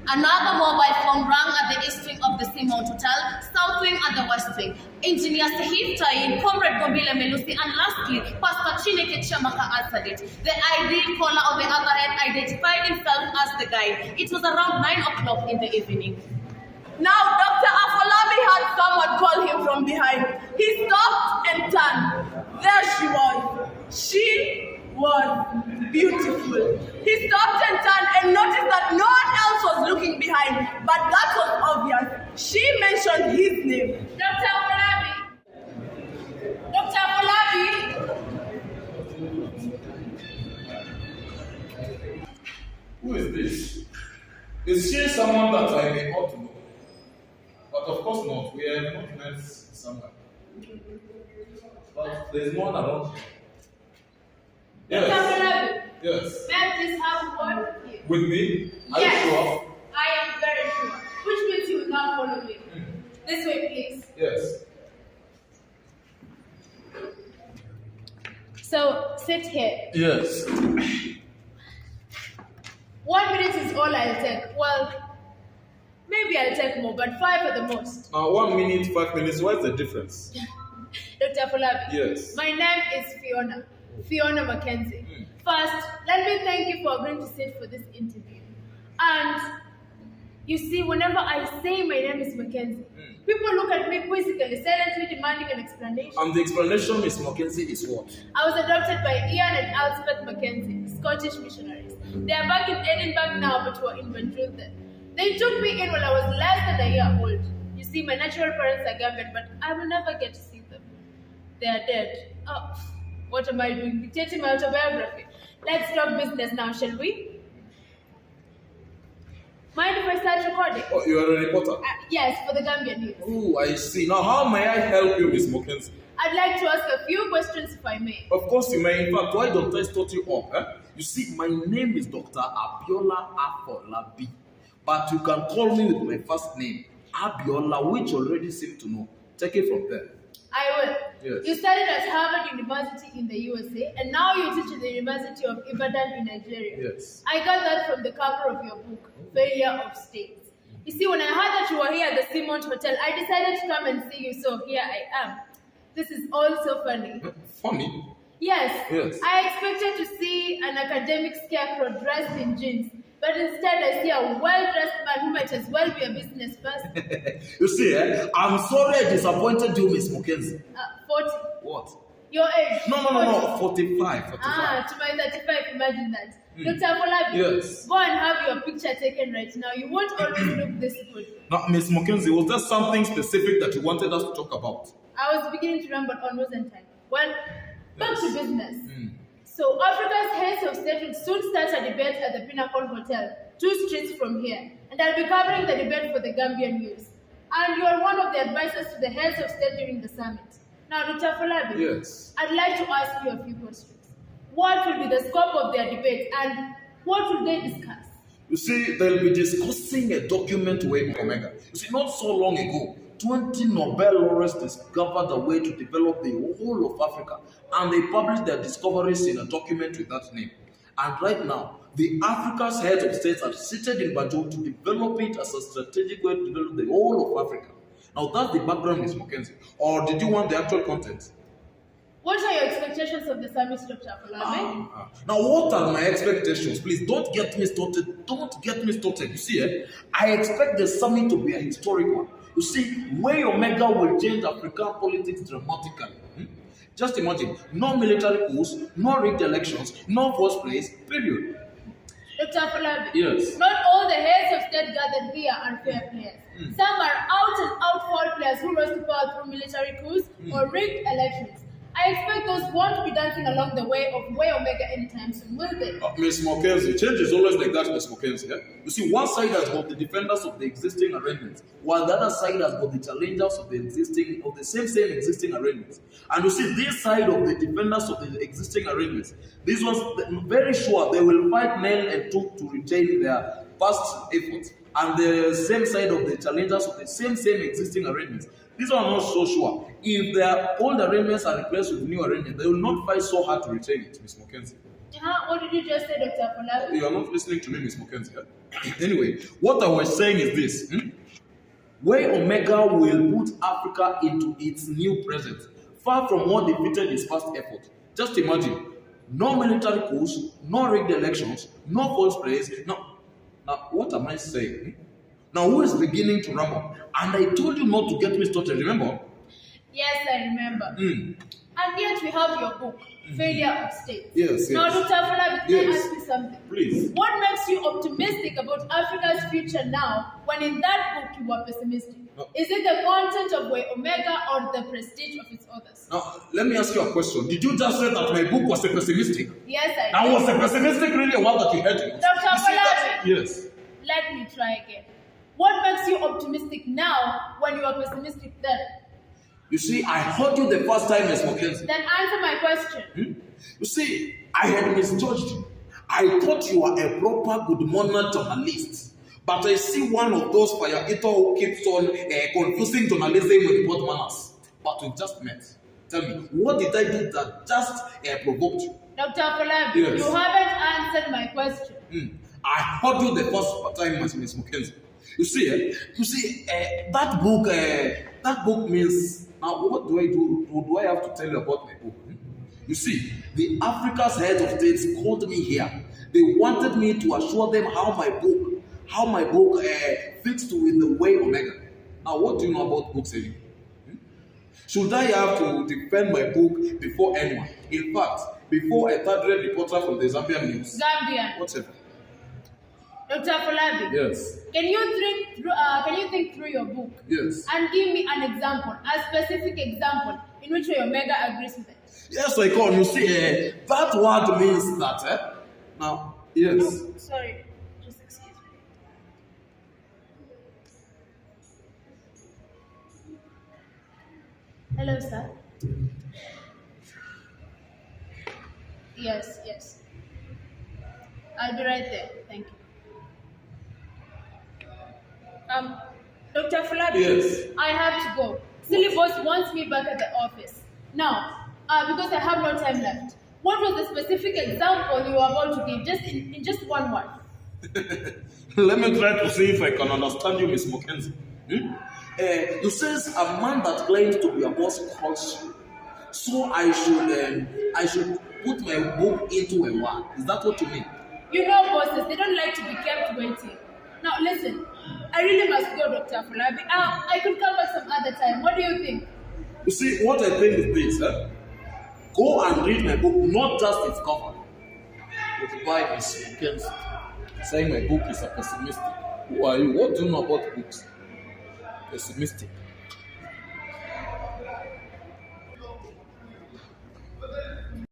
Another mobile phone rang at the east wing of the Seamount Hotel, south wing at the west wing. Engineer Sahif Tayin, Comrade Gobile Melusi, and lastly, Pastor Chineke Chamaka answered it. The ID caller on the other hand identified himself as the guide. It was around 9 o'clock in the evening. Now, Dr. Afolabi had someone call him from behind. He stopped and turned. There she was. She was beautiful. He stopped and turned and noticed that no one else was looking behind, but that was obvious. She mentioned his name. Dr. Afolabi. Dr. Afolabi. Who is this? Is she someone that I may ought to know? But of course not. We have not met someone. But there is no one around here. Yes. Dr. Afolabi. Yes. May I please have a word with you? With me? Are Yes. you sure? I am very sure. Which means you will now follow me. This way, please. Yes. So, sit here. Yes. 1 minute is all I'll take. Well, maybe I'll take more, but 5 at the most. 1 minute, 5 minutes, what's the difference? Dr. Afolabi. Yes. My name is Fiona Mackenzie. First, let me thank you for agreeing to sit for this interview. And you see, whenever I say my name is Mackenzie, people look at me quizzically, silently demanding an explanation. And the explanation, Miss Mackenzie, is what? I was adopted by Ian and Elspeth Mackenzie, Scottish missionaries. They are back in Edinburgh now, but were in Vancouver then. They took me in when I was less than a year old. You see, my natural parents are Gambian, but I will never get to see them. They are dead. Oh, what am I doing? Dictating my autobiography. Let's talk business now, shall we? Mind if I start recording? Oh, you are a reporter? Yes, for the Gambian News. Oh, I see. Now, how may I help you, Miss Mackenzie? I'd like to ask a few questions if I may. Of course you may. In fact, why don't I start you up? You see, my name is Dr. Abiola Afolabi, but you can call me with my first name, Abiola, which you already seem to know. Take it from there. I will. Yes. You studied at Harvard University in the USA, and now you teach at the University of Ibadan in Nigeria. Yes. I got that from the cover of your book, Failure of States. You see, when I heard that you were here at the Seamount Hotel, I decided to come and see you, so here I am. This is all so funny. Funny? Yes. Yes. I expected to see an academic scarecrow dressed in jeans, but instead I see a well-dressed man who might as well be a business person. You see, I'm sorry I disappointed you, Miss Mackenzie. 40. What? Your age. No, 45. To my 35, imagine that. Dr. Afolabi, Yes. go and have your picture taken right now. You won't always look this good. Now, Miss Mackenzie, was there something specific that you wanted us to talk about? I was beginning to ramble on, wasn't I? Well, back to business. So Africa's heads of state will soon start a debate at the Pinnacle Hotel, 2 streets from here. And I'll be covering the debate for the Gambian News. And you are one of the advisors to the heads of state during the summit. Now, Dr. Afolabi, Yes. I'd like to ask you a few questions. What will be the scope of their debate and what will they discuss? You see, they'll be discussing a document way Omega. You see, not so long ago, 20 Nobel laureates discovered a way to develop the whole of Africa, and they published their discoveries in a document with that name. And right now, the Africa's heads of states are seated in Banjul to develop it as a strategic way to develop the whole of Africa. Now, that's the background, Ms. Mackenzie. Or did you want the actual content? What are your expectations of the summit, Dr. Afolabi? Now, what are my expectations? Please don't get me started. Don't get me started. You see, I expect the summit to be a historic one. You see, way Omega will change African politics dramatically. Just imagine, no military coups, no rigged elections, no first place, period. Dr. Afolabi, Yes. not all the heads of state gathered here are fair players. Some are out-and-out foul players who rose to power through military coups or rigged elections. I expect those won't be dancing along the way of Way Omega anytime soon, will they? Miss Mackenzie, change is always like that, Miss Mackenzie. You see, one side has got the defenders of the existing arrangements, while the other side has got the challengers of the same existing arrangements. And you see, this side of the defenders of the existing arrangements, these ones, very sure they will fight nail and tooth to retain their past efforts. And the same side of the challengers of the same existing arrangements, these are not so sure. If their old arrangements are replaced with new arrangements, they will not fight so hard to retain it, Ms. Mackenzie. What did you just say, Dr. Afolabi? You are not listening to me, Miss Mackenzie. Anyway, what I was saying is this. Where Omega will put Africa into its new present, far from what defeated its past effort. Just imagine, no military coups, no rigged elections, no false praise. No. Now, what am I saying? Now, who is beginning to rumble? And I told you not to get me started, remember? Yes, I remember. And yet we have your book, Failure of States. Yes, Now, yes. Dr. Afolabi, can I ask you something? Please. What makes you optimistic about Africa's future now when in that book you were pessimistic? No. Is it the content of Way Omega or the prestige of its authors? Now, let me ask you a question. Did you just say that my book was a pessimistic? Yes, I Now, did. was a pessimistic really a word that you heard? Dr. You see that? Afolabi, Yes. let me try again. What makes you optimistic now when you were pessimistic then? You see, I heard you the first time, Miss Mackenzie. Then answer my question. You see, I had misjudged you. I thought you were a proper good morning journalist. But I see one of those fire eater who keeps on confusing journalism with good manners. But we just met. Tell me, what did I do that just provoked you? Dr. Afolabi, Yes. you haven't answered my question. I heard you the first time, Miss Mackenzie. You see, that book means. Now, what do I do? Do I have to tell you about my book? You see, the Africa's head of states called me here. They wanted me to assure them how my book fits with the Way Omega. Now, what do you know about books anyway? Should I have to defend my book before anyone? In fact, before a third-rate reporter from the Zambian News. Gambian. Whatever. Dr. Afolabi, Yes. can you think through your book? Yes. And give me an example, a specific example, in which Way Omega agrees with it? Yes, I can. You see, that word means that. Now, yes. Oh, sorry, just excuse me. Hello, sir. Yes. I'll be right there. Thank you. Dr. Afolabi, Yes. I have to go. Silly boss wants me back at the office. Now, because I have no time left, what was the specific example you were about to give, just in just one word? Let me try to see if I can understand you, Miss Mackenzie. You says a man that claims to be a boss calls you. So I should put my book into a word. Is that what you mean? You know, bosses, they don't like to be kept waiting. Now, listen, I really must go, Dr. Afolabi. I could come back some other time. What do you think? You see, what I think is this. Go and read my book, not just its cover. But by Miss Mackenzie, saying my book is a pessimistic. Who are you? What do you know about books? Pessimistic.